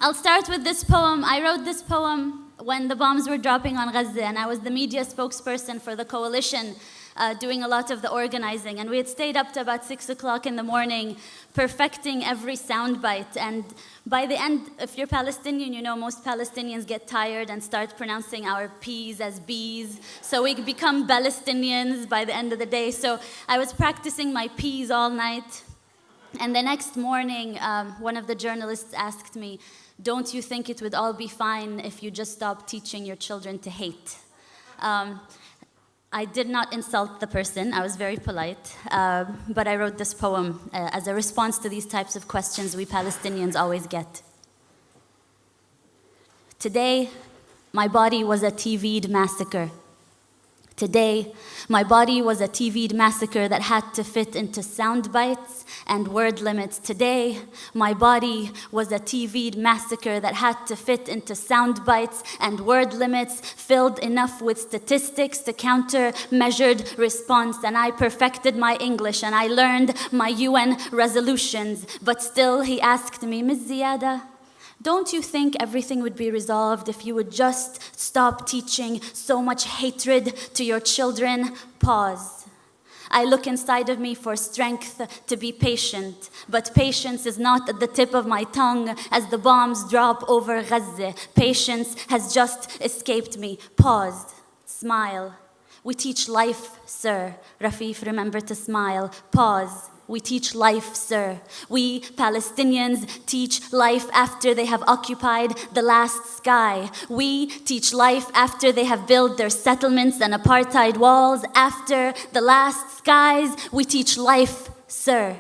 I'll start with this poem. I wrote this poem when the bombs were dropping on Gaza, and I was the media spokesperson for the coalition, doing a lot of the organizing. And we had stayed up to about 6 o'clock in the morning, perfecting every soundbite. And by the end, if you're Palestinian, you know most Palestinians get tired and start pronouncing our P's as B's. So we become Palestinians by the end of the day. So I was practicing my P's all night. And the next morning, one of the journalists asked me, "Don't you think it would all be fine if you just stopped teaching your children to hate?" I did not insult the person. I was very polite. But I wrote this poem as a response to these types of questions we Palestinians always get. Today, my body was a TV'd massacre. Today, my body was a TV'd massacre that had to fit into sound bites and word limits. Today, my body was a TV'd massacre that had to fit into sound bites and word limits, filled enough with statistics to counter measured response. And I perfected my English and I learned my UN resolutions. But still, he asked me, "Ms. Ziadah, don't you think everything would be resolved if you would just stop teaching so much hatred to your children?" Pause. I look inside of me for strength to be patient, but patience is not at the tip of my tongue as the bombs drop over Gaza. Patience has just escaped me. Pause. Smile. We teach life, sir. Rafeef, remember to smile. Pause. We teach life, sir. We Palestinians teach life after they have occupied the last sky. We teach life after they have built their settlements and apartheid walls. After the last skies, we teach life, sir.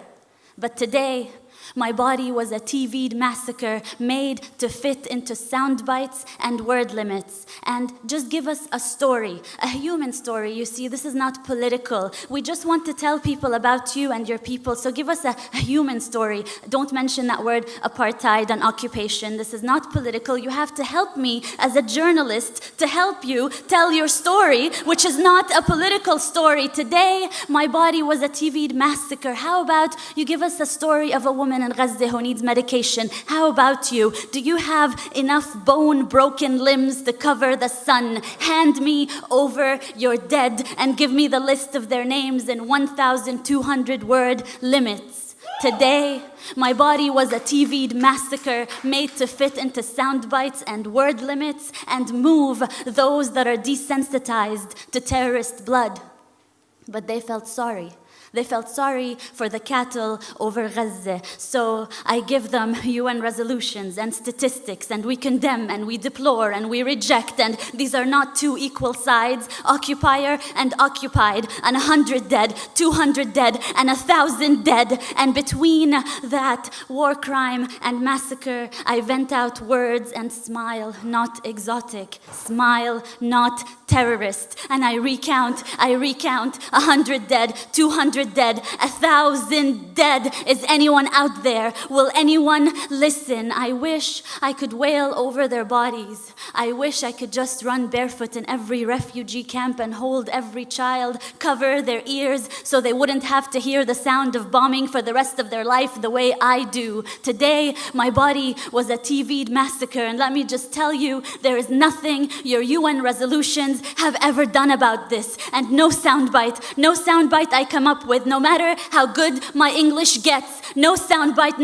But today, my body was a TV'd massacre made to fit into sound bites and word limits. And just give us a story, a human story. You see, this is not political. We just want to tell people about you and your people. So give us a human story. Don't mention that word apartheid and occupation. This is not political. You have to help me as a journalist to help you tell your story, which is not a political story. Today, my body was a TV'd massacre. How about you give us a story of a woman in Gaza who needs medication? How about you? Do you have enough bone-broken limbs to cover the sun? Hand me over your dead and give me the list of their names in 1,200 word limits. Today, my body was a TV'd massacre made to fit into sound bites and word limits and move those that are desensitized to terrorist blood. But they felt sorry. They felt sorry for the cattle over Gaza. So I give them UN resolutions and statistics, and we condemn and we deplore and we reject. And these are not two equal sides, occupier and occupied, and 100 dead, 200 dead, and 1,000 dead. And between that war crime and massacre, I vent out words and smile, not exotic. Smile, not terrorist. And I recount 100 dead, 200 dead, 1,000 dead. Is anyone out there? Will anyone listen? I wish I could wail over their bodies. I wish I could just run barefoot in every refugee camp and hold every child, cover their ears so they wouldn't have to hear the sound of bombing for the rest of their life the way I do. Today, my body was a TV'd massacre, and let me just tell you, there is nothing your UN resolutions have ever done about this. And no soundbite I come up with, no matter how good my English gets, no soundbite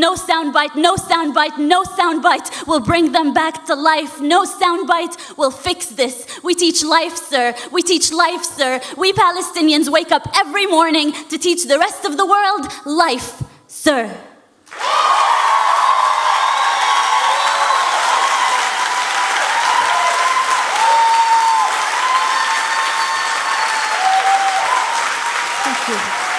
will bring them back to life. No soundbite will fix this. We teach life, sir. We teach life, sir. We Palestinians wake up every morning to teach the rest of the world life, sir. Thank you.